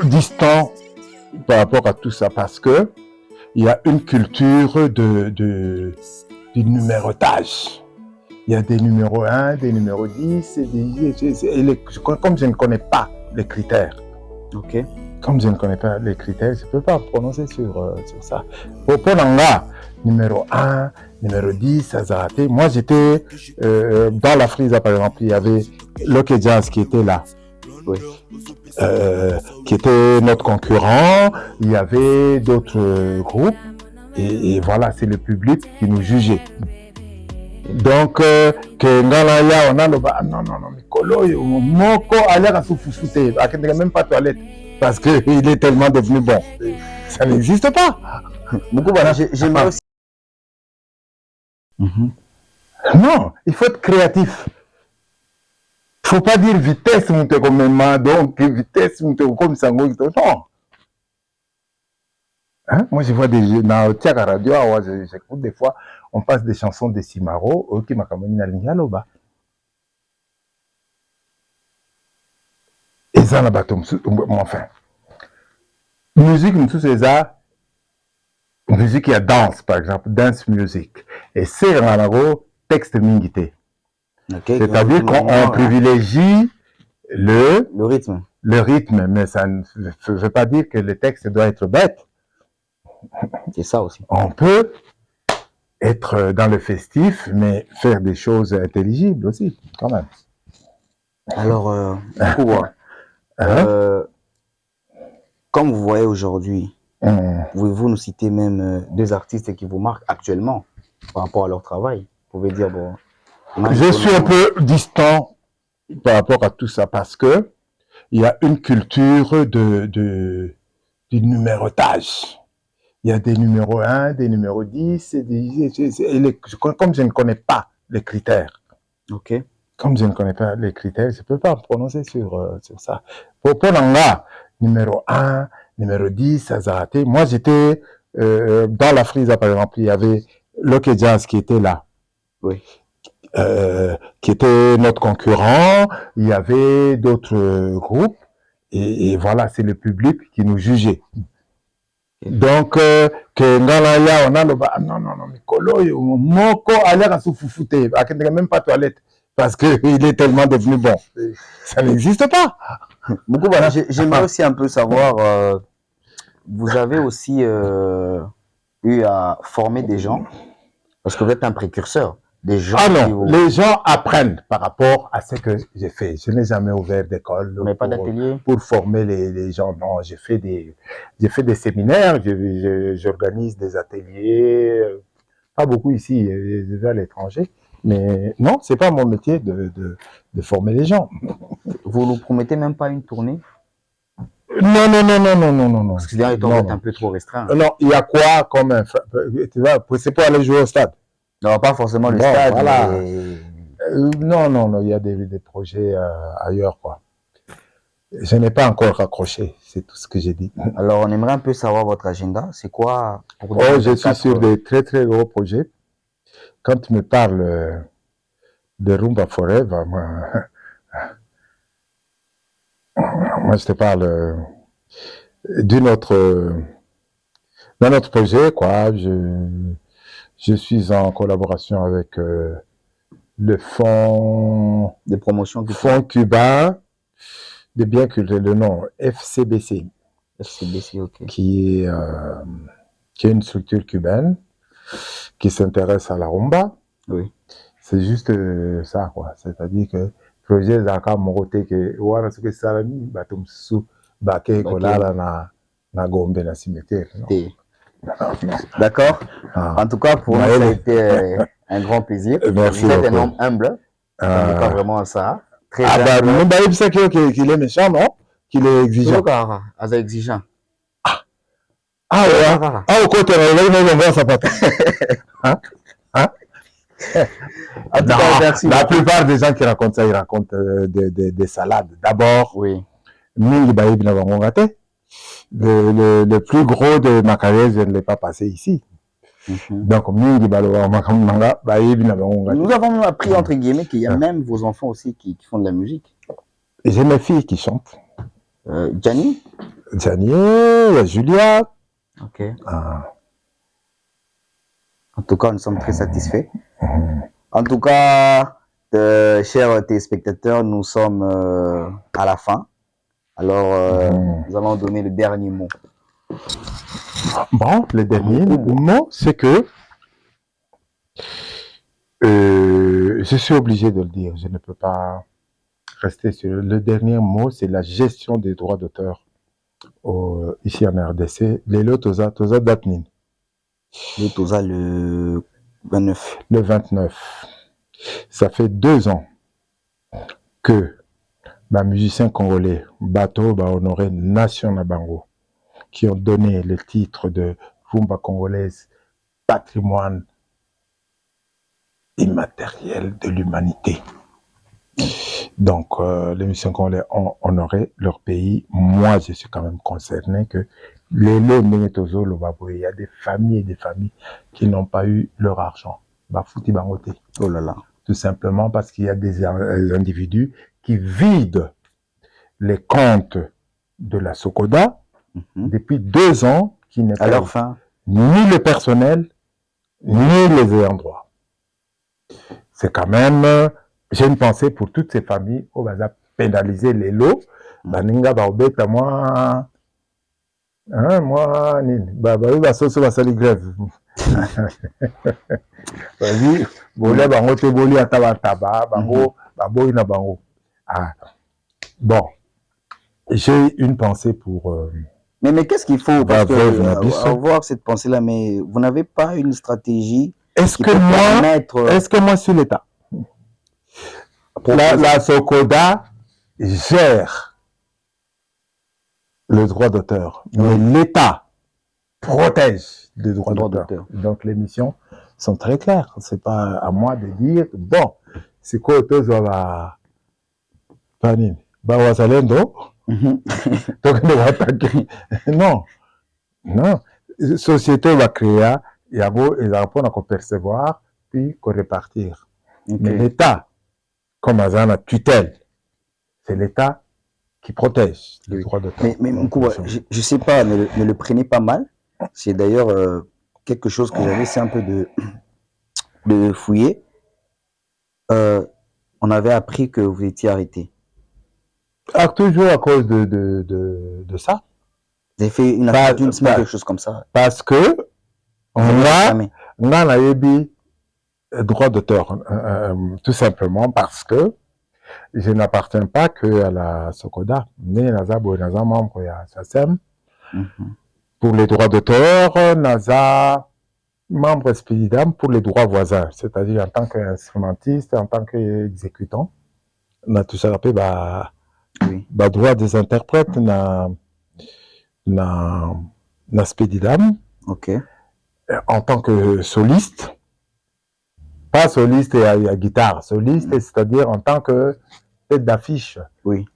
distant par rapport à tout ça parce que il y a une culture du numérotage. Il y a des numéros 1, des numéros 10, comme je ne connais pas les critères. Ok. Comme je ne connais pas les critères, je ne peux pas prononcer sur ça. Pour Nanga, numéro 1, numéro 10, ça a raté. Moi, j'étais dans la Frisa, par exemple, il y avait Loke Jazz qui était là. Oui. Qui était notre concurrent. Il y avait d'autres groupes. Et voilà, c'est le public qui nous jugeait. Donc, que Ngalaya, on a le non, Mikolo, Moko, Alia, Soufoufoute, même pas toilette. Parce qu'il est tellement devenu bon. Ça n'existe pas. Beaucoup, voilà, j'aimerais aussi. Non, il faut être créatif. Il ne faut pas dire vitesse, comme maman, donc vitesse, comme ça. Non. Hein? Moi, je vois des jeux dans la radio, j'écoute des fois, on passe des chansons de Simaro, qui m'a quand même dit Loba. Et ça, enfin. Musique, musique, il y a danse, par exemple, dance music. Et c'est un texte mingité. Okay, c'est-à-dire qu'on privilégie le rythme. Le rythme, mais ça ne veut pas dire que le texte doit être bête. C'est ça aussi. On peut être dans le festif, mais faire des choses intelligibles aussi, quand même. Alors, comme vous voyez aujourd'hui, pouvez-vous nous citer même deux artistes qui vous marquent actuellement par rapport à leur travail? Vous pouvez dire, bon... Je suis un peu distant par rapport à tout ça parce que il y a une culture du numérotage. Il y a des numéros 1, des numéros 10, comme je ne connais pas les critères. Ok. Comme je ne connais pas les critères, je ne peux pas prononcer sur ça. Pour Nanga, numéro 1, numéro 10, ça a raté. Moi, j'étais dans la Frisa, par exemple, il y avait Loke Jazz qui était là. Oui. Qui était notre concurrent. Il y avait d'autres groupes. Et voilà, c'est le public qui nous jugeait. Donc, que Ngalaya, on a le non, Mikolo, Moko, Alia, Soufoufoute, même pas toilette. Parce qu'il est tellement devenu bon. Ça n'existe pas. Beaucoup, voilà, j'aimerais aussi un peu savoir, vous avez aussi eu à former des gens, parce que vous êtes un précurseur. Des gens les gens apprennent par rapport à ce que j'ai fait. Je n'ai jamais ouvert d'école pour former les gens. Non, j'ai fait des séminaires, j'organise des ateliers, pas beaucoup ici, je vais à l'étranger. Mais non, c'est pas mon métier de former les gens. Vous nous promettez même pas une tournée? Non. Parce que là, il doit être un peu trop restreint. Non, il y a quoi comme... Tu vois, c'est pour aller jouer au stade. Non, pas forcément le stade. Voilà. Mais... Non, il y a des projets ailleurs, quoi. Je n'ai pas encore raccroché, c'est tout ce que j'ai dit. Alors, on aimerait un peu savoir votre agenda. C'est quoi pour je suis sur des très, très gros projets. Quand tu me parles de Rumba Forever, moi je te parle d'un autre projet, quoi. Je suis en collaboration avec le fonds de promotion du fonds cubain de bien cultiver le nom FCBC. FCBC, ok. Qui est une structure cubaine qui s'intéresse à la rumba. Oui. C'est juste ça, quoi. C'est-à-dire que projet Zaka Morote que voilà ce que ça a mis, batum sous baké kolala na gombe na cimetière. D'accord. En tout cas, pour nous, ça a été un grand plaisir. Merci. Vous êtes un homme humble. On n'est pas vraiment ça. Très humble. Bah, il sait qu'il est méchant, non? Qu'il est exigeant. Il est exigeant. Au côté, on va s'apporter. La plupart des gens qui racontent ça, ils racontent des salades. D'abord, oui. Le plus gros de ma carrière, je ne l'ai pas passé ici. Donc, nous avons appris, entre guillemets, qu'il y a même vos enfants aussi qui font de la musique. J'ai mes filles qui chantent. Gianni? Gianni, il y a Julia. Ok. En tout cas, nous sommes très satisfaits. En tout cas, chers téléspectateurs, nous sommes à la fin. Alors, nous allons donner le dernier mot. Bon, le dernier mot, c'est que je suis obligé de le dire. Je ne peux pas rester sur le dernier mot, c'est la gestion des droits d'auteur ici en RDC. Lelo toza datnin. Le toza le 29. Le 29. Ça fait 2 ans que les musiciens congolais, Bato, Honoré Nation Nabango, qui ont donné le titre de Rumba congolaise, patrimoine immatériel de l'humanité. Donc, les musiciens congolais ont honoré leur pays. Moi, je suis quand même concerné que il y a des familles et des familles qui n'ont pas eu leur argent. Oh là là. Tout simplement parce qu'il y a des individus qui vident les comptes de la Sokoda depuis 2 ans, qui n'est pas ni le personnel, ni les ayants droit. C'est quand même, j'ai une pensée pour toutes ces familles où on va pénaliser les lots. Baninga ba obeta moi, moi nini, ba soso ba sali grève. Vas-y, bolia bango te boli ataba taba, bango baboy na bango. Bon, j'ai une pensée pour. Mais qu'est-ce qu'il faut parce que avoir cette pensée-là, mais vous n'avez pas une stratégie. Est-ce que moi suis l'État? La Sokoda gère le droit d'auteur, mais l'État protège le droit d'auteur. Donc les missions sont très claires. C'est pas à moi de dire bon, c'est quoi autour Panine, Bawasalendo. Donc on va attaquer. Non, société va créer, il y a beau et répondre à percevoir puis qu'on répartir. Mais l'État, comme Azana tutelle, c'est l'État qui protège le droit d'auteur. Mais je sais pas, ne le prenez pas mal. C'est d'ailleurs quelque chose que j'avais essayé un peu de fouiller. On avait appris que vous étiez arrêté. Toujours à cause de ça. Vous avez fait une affaire d'une semaine, quelque chose comme ça. Parce que on a eu droit d'auteur, tout simplement parce que je n'appartiens pas que à la Sokoda. Membre ya SACEM. Pour les droits d'auteur, Naza membre Spididam pour les droits voisins, c'est-à-dire en tant qu'instrumentiste, en tant qu'exécutant. On a tout ça appelé droit des interprètes na Spididam. Ok. En tant que soliste. Pas soliste et à guitare, soliste, c'est-à-dire en tant que tête d'affiche. Oui.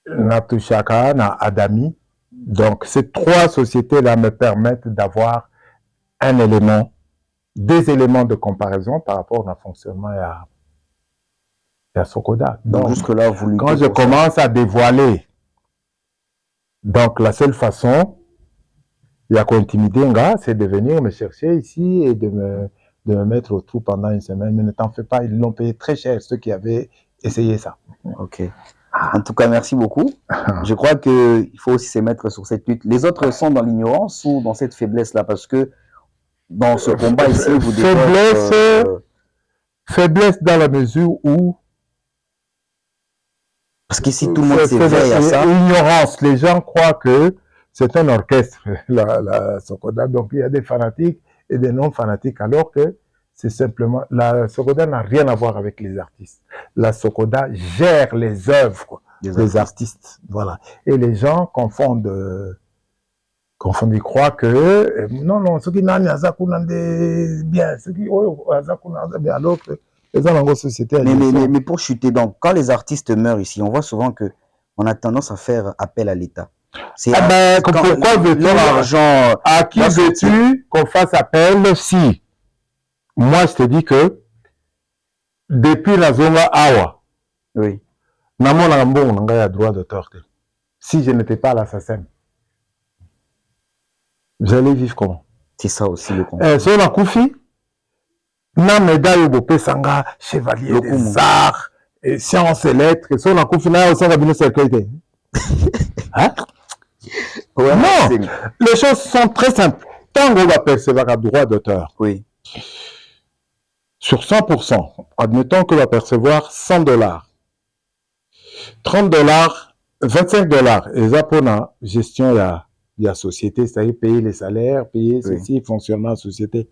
Natushaka, na Adami. Donc, ces 3 sociétés-là me permettent d'avoir des éléments de comparaison par rapport au fonctionnement à Sokoda. Donc jusque-là, vous quand je commence à dévoiler, donc la seule façon, il y a qu'intimider, c'est de venir me chercher ici et de me mettre au trou pendant une semaine. Mais ne t'en fais pas, ils l'ont payé très cher, ceux qui avaient essayé ça. Ok. En tout cas, merci beaucoup. Je crois qu'il faut aussi se mettre sur cette lutte. Les autres sont dans l'ignorance ou dans cette faiblesse-là, parce que dans ce combat ici, vous faiblesse dans la mesure où... Parce qu'ici, tout le monde s'éveille à ça. Ignorance. Les gens croient que c'est un orchestre, la Sokoda. Donc, il y a des fanatiques et des non-fanatiques, alors que c'est simplement... La Sokoda n'a rien à voir avec les artistes. La Sokoda gère les œuvres des artistes. Voilà. Et les gens confondent, ils croient que... Non, ceux qui n'ont bien, ceux qui ont bien, alors que les gens dans société... Mais pour chuter, donc, quand les artistes meurent ici, on voit souvent qu'on a tendance à faire appel à l'État. Pourquoi veux-tu l'argent? À qui veux-tu qu'on fasse appel si? Moi, je te dis que depuis la zone Awa, oui, Namon Nambo, on a droit d'auteur. si je n'étais pas à l'assassin, j'allais vivre comment? C'est ça aussi le combat. Sur la Koufi, na médaille au Sanga, chevalier des arts, et sciences et lettres, sur la Koufi, na au sein de la sécurité. Hein? Ouais, non, les choses sont très simples. Tant qu'on va percevoir un droit d'auteur, oui. sur 100%, admettons qu'on va percevoir $100, 30$, 25$, et ça pour la gestion de la société, c'est-à-dire payer les salaires, payer ceci, fonctionnement de la société.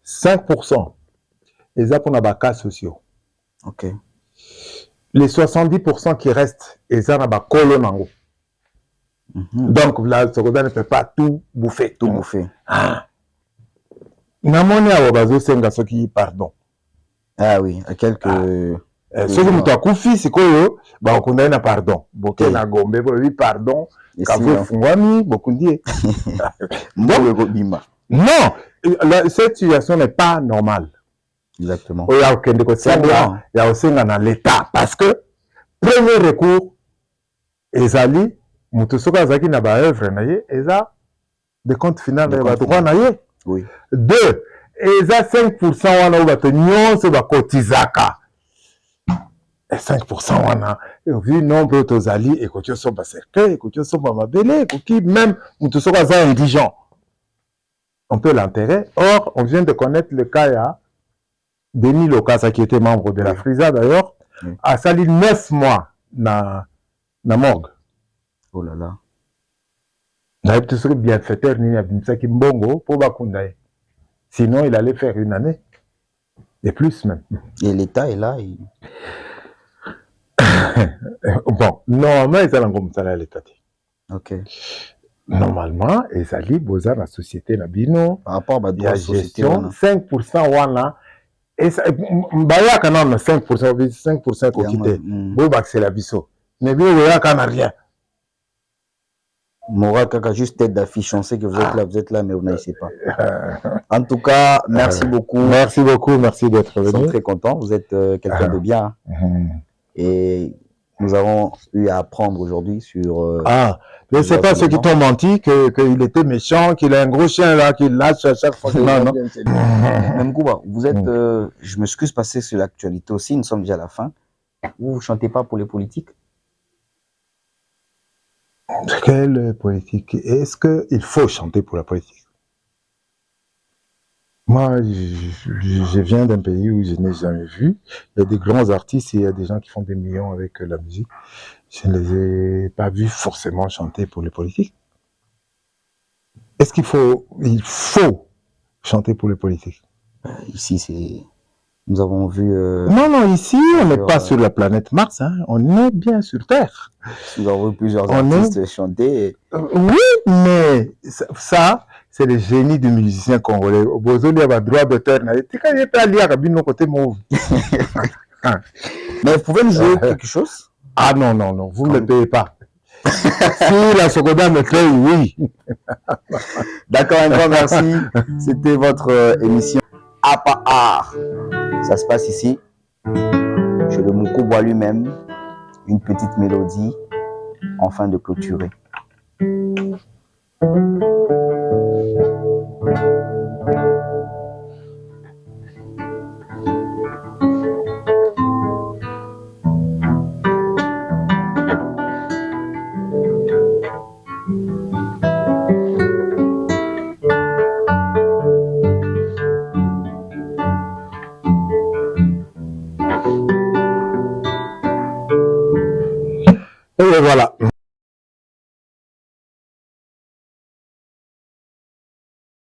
5%, et ça pour les cas sociaux. Ok. Les 70% qui restent, et ça dans la colonne. Donc, la secondaire ne peut pas tout bouffer. Tout bouffer. Namoni a wabazo senga soki pardon. Ah oui, à quelques... Soki mutu akufi sikoyo, ba okunda na pardon. Boke na gombe, oui pardon. Kavu fungwami, bokundi. Non, cette situation n'est pas normale. Exactement. Il y a aucun il y a aussi dans l'État. Parce que, premier recours, ezali, mutu soka zaki na ba œuvre na ye, eza de compte final na ba droit na ye. Oui. 2, eza 5% wana ou bato nyonso bakotizaka. 5% wana, vu nombre tozali, ekoki osomba cercueil, ekoki osomba mabele, ekoki même mutu soka aza indigent. On peut l'enterrer. Or, on vient de connaître le cas ya Denis Lokasa qui était membre de la FRISA d'ailleurs, a sali 9 mois na morgue. Oh là là. Naïb tout ce que bienfaiteur ni abimsaki mbongo pour bakundaye. Sinon, il allait faire 1 année. Et plus même. Et l'État est là. Bon, normalement, ils allaient comme ça à l'État. Ok. Normalement, ils allaient boza la société na bino. Par rapport à la gestion, 5% wana. Et ça, mbaya quand même 5% kokite. Bon, c'est la biso. Mais bien, il y a quand même rien. Mora Kaka, juste tête d'affiche, on sait que vous êtes là, mais vous n'agissez pas. En tout cas, merci beaucoup. Merci beaucoup, merci d'être venu. Nous sommes très contents, vous êtes quelqu'un de bien. Et nous avons eu à apprendre aujourd'hui sur... mais c'est pas ceux qui t'ont menti, qu'il était méchant, qu'il a un gros chien là, qu'il lâche à chaque fois. Non, non. Même Kouba, vous êtes... je m'excuse passer sur l'actualité aussi, nous sommes déjà à la fin. Vous ne chantez pas pour les politiques? Quelle politique? Est-ce qu'il faut chanter pour la politique? Moi, je viens d'un pays où je n'ai jamais vu. Il y a des grands artistes et il y a des gens qui font des millions avec la musique. Je ne les ai pas vus forcément chanter pour les politiques. Est-ce qu'il faut... Il faut chanter pour les politiques? Ici, c'est... Nous avons vu... Non, ici, on n'est pas sur la planète Mars, hein. On est bien sur Terre. Nous avons vu plusieurs artistes chanter. Oui, mais ça c'est le génie du musicien congolais. Bozoli a droit d'auteur. Mais vous pouvez nous jouer quelque chose? Ah non, vous ne me payez pas. Si la secondaire me paye, oui. D'accord, un grand merci. C'était votre émission APA Art. Ça se passe ici, chez le Moukoubois lui-même, une petite mélodie en fin de clôturer.